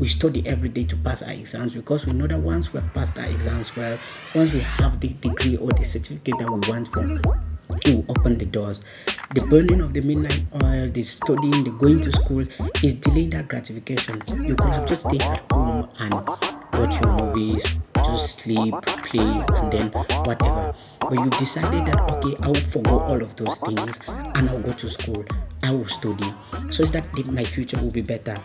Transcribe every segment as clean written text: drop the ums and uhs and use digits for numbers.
We study every day to pass our exams because we know that once we have passed our exams well, once we have the degree or the certificate that we want for, it will open the doors. The burning of the midnight oil, the studying, the going to school is delaying that gratification. You could have just stayed at home and watch your movies, just sleep, play, and then whatever. But you decided that okay, I will forgo all of those things and I'll go to school. I will study so that my future will be better.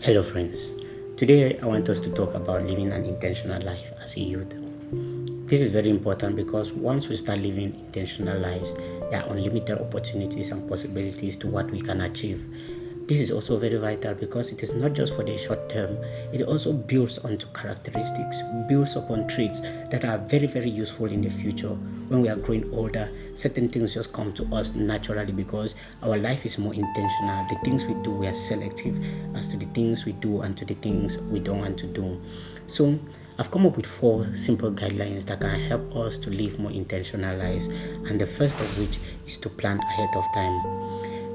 Hello, friends. Today, I want us to talk about living an intentional life as a youth. This is very important because once we start living intentional lives, there are unlimited opportunities and possibilities to what we can achieve. This is also very vital because it is not just for the short term, it also builds onto characteristics, builds upon traits that are very, very useful in the future. When we are growing older, certain things just come to us naturally because our life is more intentional. The things we do, we are selective as to the things we do and to the things we don't want to do. So, I've come up with 4 simple guidelines that can help us to live more intentional lives, and the first of which is to plan ahead of time.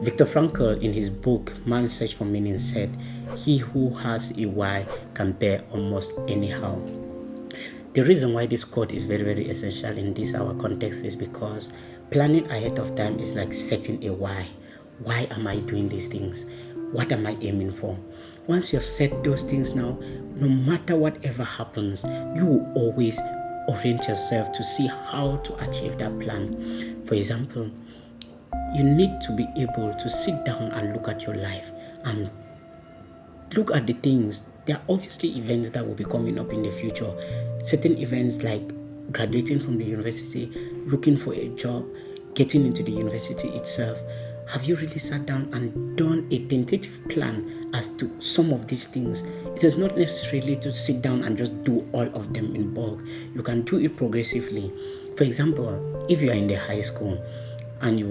Viktor Frankl, in his book Man's Search for Meaning, said, "He who has a why can bear almost anyhow." The reason why this quote is very, very essential in this our context is because planning ahead of time is like setting a why. Why am I doing these things? What am I aiming for? Once you have set those things now, no matter whatever happens, you will always orient yourself to see how to achieve that plan. For example, you need to be able to sit down and look at your life and look at the things. There are obviously events that will be coming up in the future. Certain events like graduating from the university, looking for a job, getting into the university itself. Have you really sat down and done a tentative plan as to some of these things? It is not necessarily to sit down and just do all of them in bulk. You can do it progressively. For example, if you are in the high school, and you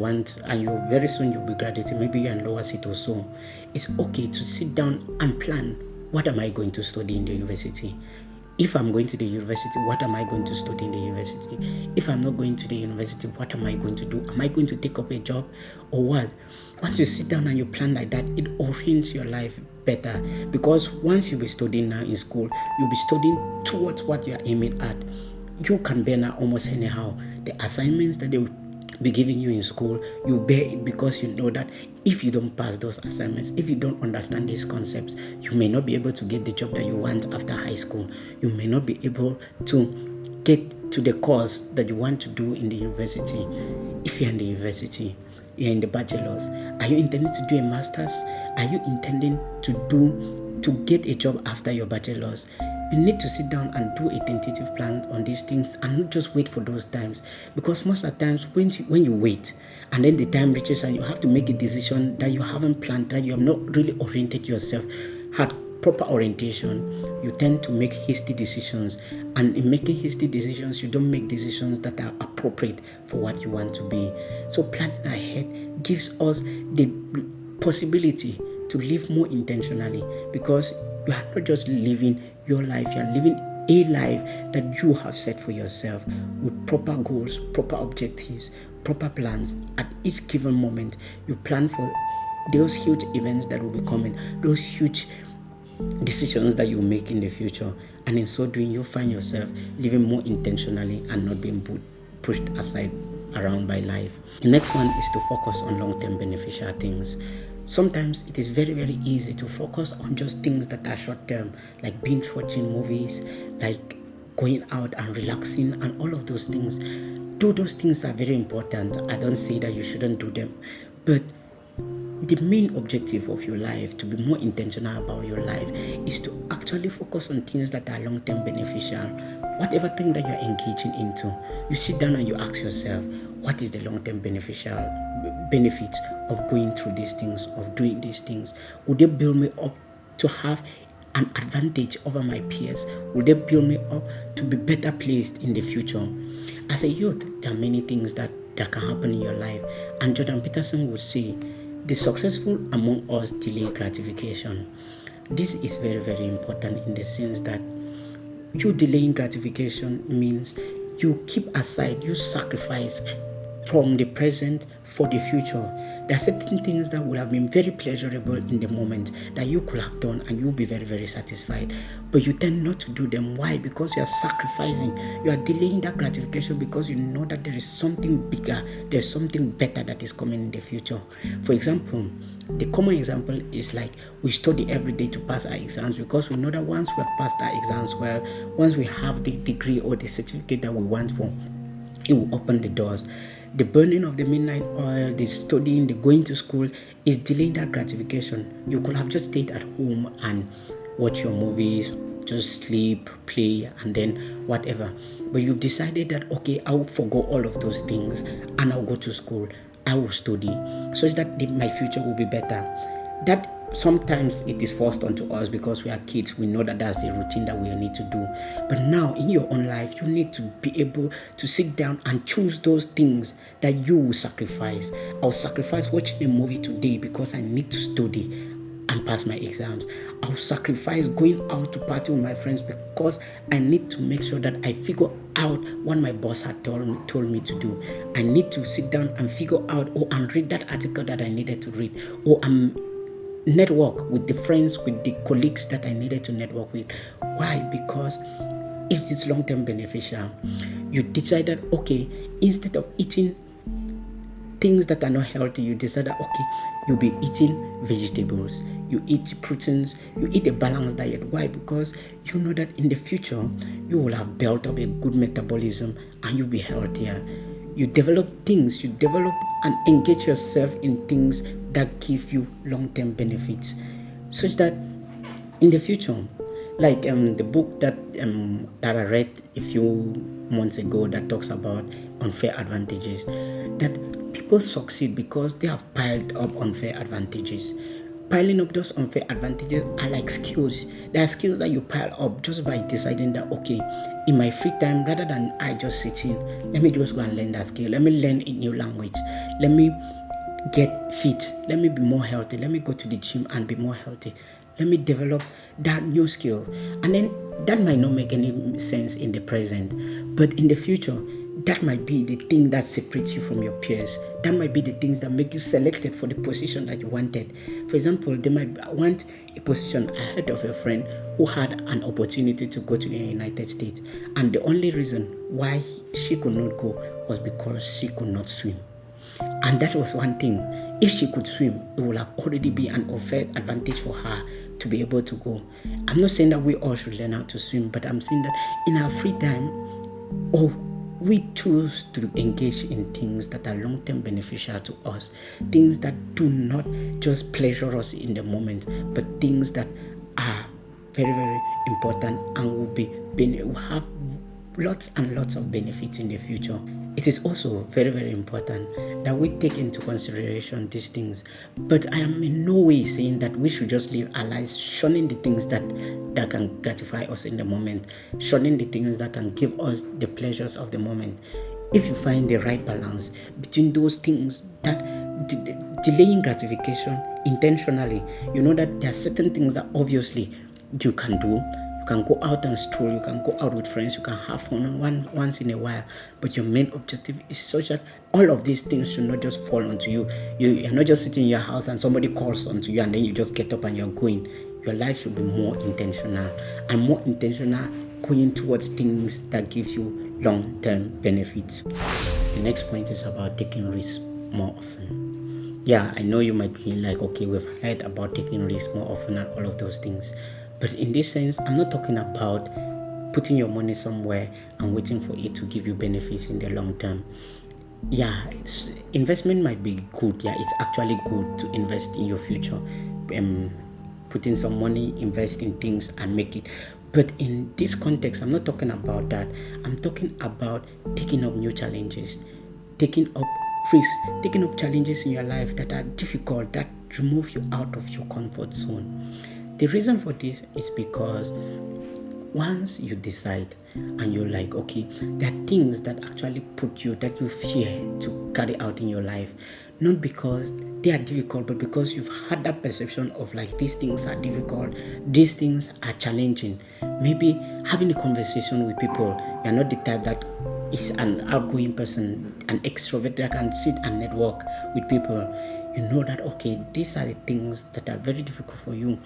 very soon you'll be graduating, maybe you're in lower seat or so, it's okay to sit down and plan, what am I going to study in the university? If I'm going to the university, what am I going to study in the university? If I'm not going to the university, what am I going to do? Am I going to take up a job or what? Once you sit down and you plan like that, it orients your life better, because once you'll be studying now in school, you'll be studying towards what you're aiming at. You can bear now almost anyhow. The assignments that they will be giving you in school, you bear it because you know that if you don't pass those assignments, if you don't understand these concepts, you may not be able to get the job that you want after high school. You may not be able to get to the course that you want to do in the university. If you're in the university, you're in the bachelor's, are you intending to do a master's? Are you intending to get a job after your bachelor's? You need to sit down and do a tentative plan on these things and not just wait for those times, because most of the times when you wait and then the time reaches and you have to make a decision that you haven't planned, that you have not really oriented yourself, had proper orientation, you tend to make hasty decisions, and in making hasty decisions you don't make decisions that are appropriate for what you want to be. So planning ahead gives us the possibility to live more intentionally, because you are not just living your life, you are living a life that you have set for yourself with proper goals, proper objectives, proper plans. At each given moment, you plan for those huge events that will be coming, those huge decisions that you make in the future, and in so doing, you find yourself living more intentionally and not being pushed aside around by life. The next one is to focus on long-term beneficial things. Sometimes it is very, very easy to focus on just things that are short-term, like binge watching movies, like going out and relaxing and all of those things. Though those things are very important, I don't say that you shouldn't do them, but the main objective of your life, to be more intentional about your life, is to actually focus on things that are long-term beneficial. Whatever thing that you're engaging into, you sit down and you ask yourself, what is the long-term beneficial benefits of going through these things, of doing these things? Would they build me up to have an advantage over my peers? Would they build me up to be better placed in the future? As a youth, there are many things that can happen in your life, and Jordan Peterson would say, the successful among us delay gratification. This is very, very important in the sense that you delaying gratification means you keep aside, you sacrifice from the present for the future. There are certain things that would have been very pleasurable in the moment that you could have done and you'll be very, very satisfied. But you tend not to do them. Why? Because you are sacrificing. You are delaying that gratification because you know that there is something bigger, there's something better that is coming in the future. For example, the common example is like we study every day to pass our exams because we know that once we have passed our exams well, once we have the degree or the certificate that we want for, it will open the doors. The burning of the midnight oil, the studying, the going to school is delaying that gratification. You could have just stayed at home and watch your movies, just sleep, play, and then whatever. But you've decided that, okay, I will forgo all of those things and I'll go to school. I will study such that my future will be better. That sometimes it is forced onto us because we are kids. We know that that's a routine that we need to do. But now in your own life, you need to be able to sit down and choose those things that you will sacrifice. I'll sacrifice watching a movie today because I need to study and pass my exams. I'll sacrifice going out to party with my friends because I need to make sure that I figure out what my boss had told me to do. I need to sit down and figure out and read that article that I needed to read, or network with the friends, with the colleagues that I needed to network with. Why? Because if it's long-term beneficial, you decided, okay, instead of eating things that are not healthy, you decided, okay, you'll be eating vegetables, you eat proteins, you eat a balanced diet. Why? Because you know that in the future, you will have built up a good metabolism and you'll be healthier. You develop and engage yourself in things that give you long-term benefits, such that in the future, like the book that I read a few months ago that talks about unfair advantages, that people succeed because they have piled up unfair advantages. Piling up those unfair advantages are like skills. They are skills that you pile up just by deciding that, okay, in my free time, rather than I just sitting, let me just go and learn that skill. Let me learn a new language. Let me get fit. Let me be more healthy. Let me go to the gym and be more healthy. Let me develop that new skill. And then that might not make any sense in the present, but in the future, that might be the thing that separates you from your peers. That might be the things that make you selected for the position that you wanted. For example, they might want a position. I heard of a friend who had an opportunity to go to the United States, and the only reason why she could not go was because she could not swim. And that was one thing. If she could swim, it would have already been an unfair advantage for her to be able to go. I'm not saying that we all should learn how to swim, but I'm saying that in our free time, we choose to engage in things that are long-term beneficial to us, things that do not just pleasure us in the moment, but things that are very, very important and will have lots and lots of benefits in the future. It is also very, very important that we take into consideration these things. But I am in no way saying that we should just live our lives shunning the things that can gratify us in the moment, shunning the things that can give us the pleasures of the moment. If you find the right balance between those things that delaying gratification intentionally, you know that there are certain things that obviously you can do. You can go out and stroll, you can go out with friends, you can have fun once in a while, but your main objective is such that all of these things should not just fall onto you. You're not just sitting in your house and somebody calls onto you and then you just get up and you're going. Your life should be more intentional, and more intentional going towards things that gives you long-term benefits. The next point is about taking risks more often. Yeah, I know you might be like, okay, we've heard about taking risks more often and all of those things. But in this sense, I'm not talking about putting your money somewhere and waiting for it to give you benefits in the long term. Yeah, investment might be good. Yeah, it's actually good to invest in your future. Putting some money, invest in things and make it. But in this context, I'm not talking about that. I'm talking about taking up new challenges, taking up risks, taking up challenges in your life that are difficult, that remove you out of your comfort zone. The reason for this is because once you decide and you're like, okay, there are things that actually that you fear to carry out in your life, not because they are difficult, but because you've had that perception of like, these things are difficult, these things are challenging. Maybe having a conversation with people, you're not the type that is an outgoing person, an extrovert that can sit and network with people. you know that, okay, these are the things that are very difficult for you.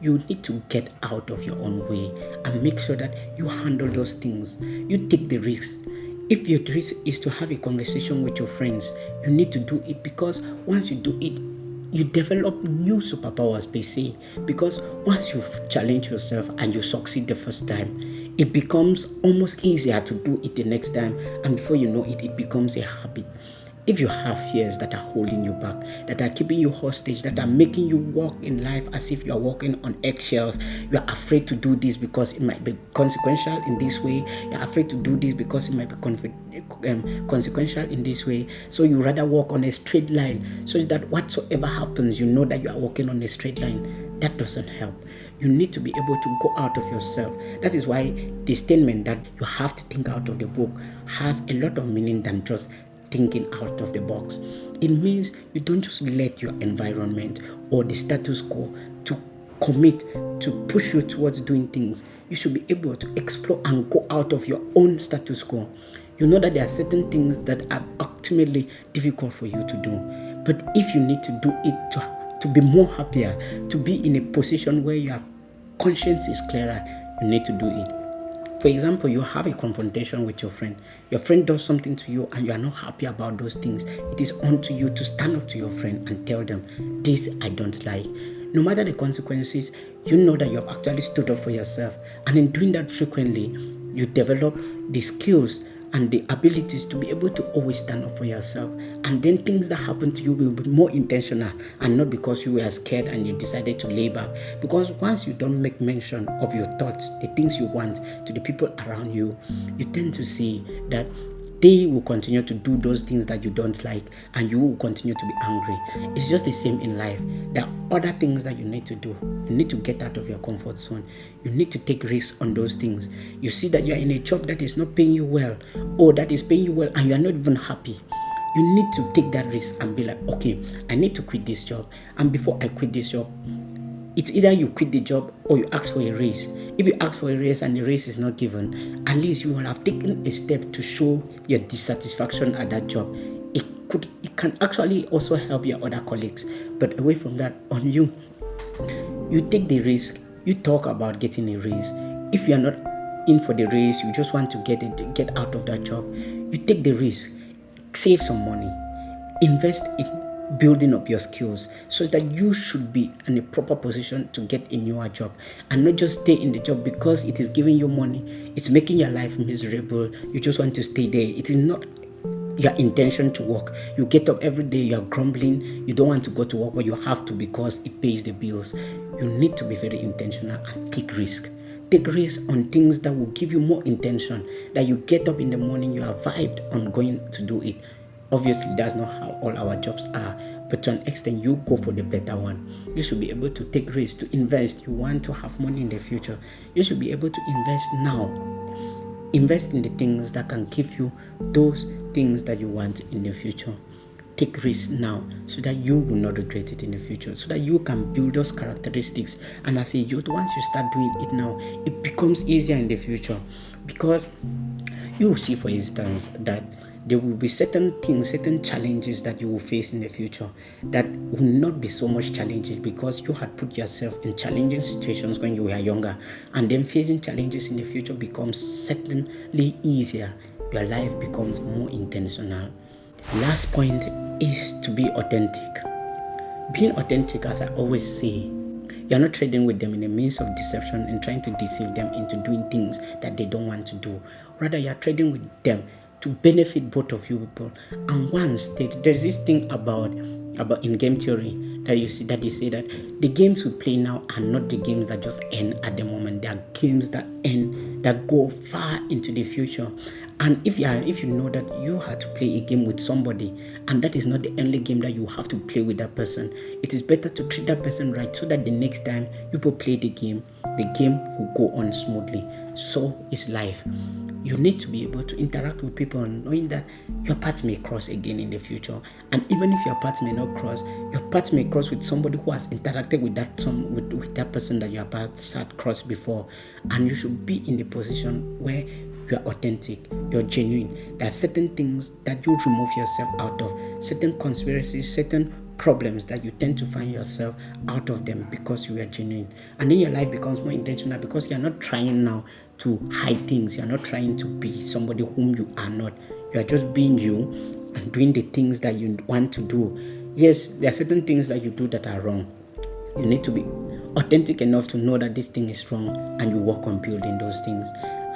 You need to get out of your own way and make sure that you handle those things. You take the risks. If your risk is to have a conversation with your friends, you need to do it, because once you do it, you develop new superpowers per se. Because once you've challenged yourself and you succeed the first time, it becomes almost easier to do it the next time, and before you know it, it becomes a habit. If you have fears that are holding you back, that are keeping you hostage, that are making you walk in life as if you are walking on eggshells, you are afraid to do this because it might be consequential in this way, you are afraid to do this because it might be consequential in this way, so you rather walk on a straight line so that whatsoever happens, you know that you are walking on a straight line. That doesn't help. You need to be able to go out of yourself. That is why the statement that you have to think out of the book has a lot of meaning than just thinking out of the box. It means you don't just let your environment or the status quo to commit to push you towards doing things. You should be able to explore and go out of your own status quo. You know that there are certain things that are ultimately difficult for you to do, but if you need to do it to be more happier, to be in a position where your conscience is clearer, you need to do it. For example, you have a confrontation with your friend. Your friend does something to you and you are not happy about those things. It is on to you to stand up to your friend and tell them, this I don't like. No matter the consequences, you know that you have actually stood up for yourself. And in doing that frequently, you develop the skills and the abilities to be able to always stand up for yourself. And then things that happen to you will be more intentional, and not because you were scared and you decided to lay back. Because once you don't make mention of your thoughts, the things you want, to the people around you, you tend to see that they will continue to do those things that you don't like, and you will continue to be angry. It's just the same in life. There are other things that you need to do. You need to get out of your comfort zone. You need to take risks on those things. You see that you're in a job that is not paying you well, or that is paying you well and you are not even happy. You need to take that risk and be like, okay, I need to quit this job. And before I quit this job, it's either you quit the job or you ask for a raise. If you ask for a raise and the raise is not given, at least you will have taken a step to show your dissatisfaction at that job. It can actually also help your other colleagues. But away from that, on you, you take the risk. You talk about getting a raise. If you are not in for the raise, you just want to get out of that job, you take the risk. Save some money. Invest in building up your skills so that you should be in a proper position to get a newer job, and not just stay in the job because it is giving you money. It's making your life miserable. You just want to stay there. It is not your intention to work. You get up every day, you are grumbling, you don't want to go to work, but you have to because it pays the bills. You need to be very intentional and take risk. Take risks on things that will give you more intention, that you get up in the morning, you are vibed on going to do it. Obviously, that's not how all our jobs are, but to an extent, you go for the better one. You should be able to take risks, to invest. You want to have money in the future, you should be able to invest now. Invest in the things that can give you those things that you want in the future. Take risks now so that you will not regret it in the future, so that you can build those characteristics. And as a youth, once you start doing it now, it becomes easier in the future, because you will see, for instance, that there will be certain things, certain challenges that you will face in the future that will not be so much challenges because you had put yourself in challenging situations when you were younger, and then facing challenges in the future becomes certainly easier. Your life becomes more intentional. Last point is to be authentic. Being authentic, as I always say, you're not trading with them in a means of deception and trying to deceive them into doing things that they don't want to do. Rather, you're trading with them to benefit both of you people. And once there's this thing about in game theory that you see, that they say that the games we play now are not the games that just end at the moment. They are games that end, that go far into the future. And if you know that you have to play a game with somebody, and that is not the only game that you have to play with that person, it is better to treat that person right, so that the next time you people play the game will go on smoothly. So is life. You need to be able to interact with people, knowing that your paths may cross again in the future. And even if your paths may not cross, your paths may cross with somebody who has interacted with that person that your paths had crossed before. And you should be in the position where you are authentic, you're genuine. There are certain things that you remove yourself out of, certain conspiracies, certain problems that you tend to find yourself out of them because you are genuine. And then your life becomes more intentional because you're not trying now to hide things. You're not trying to be somebody whom you are not. You are just being you and doing the things that you want to do. Yes, there are certain things that you do that are wrong. You need to be authentic enough to know that this thing is wrong, and you work on building those things.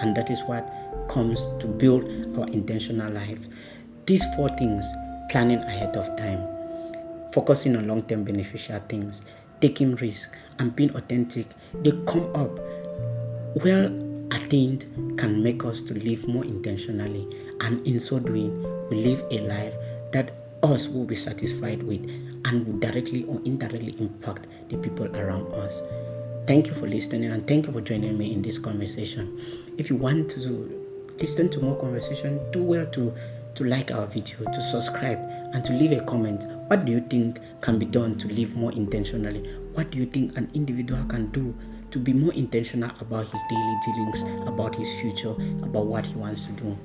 And that is what comes to build our intentional life. These 4 things: planning ahead of time, focusing on long-term beneficial things, taking risks, and being authentic, they come up. Well attained can make us to live more intentionally, and in so doing, we live a life that us will be satisfied with and will directly or indirectly impact the people around us. Thank you for listening, and thank you for joining me in this conversation. If you want to listen to more conversation, do well to like our video, to subscribe, and to leave a comment. What do you think can be done to live more intentionally? What do you think an individual can do to be more intentional about his daily dealings, about his future, about what he wants to do?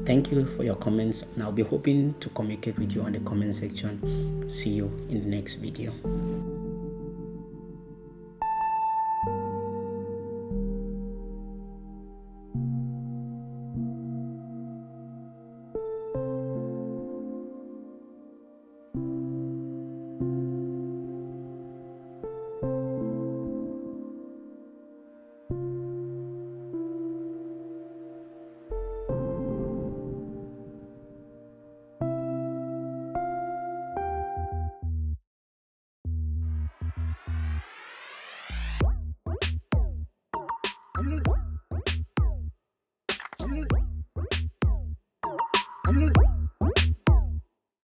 Thank you for your comments, and I'll be hoping to communicate with you on the comment section. See you in the next video.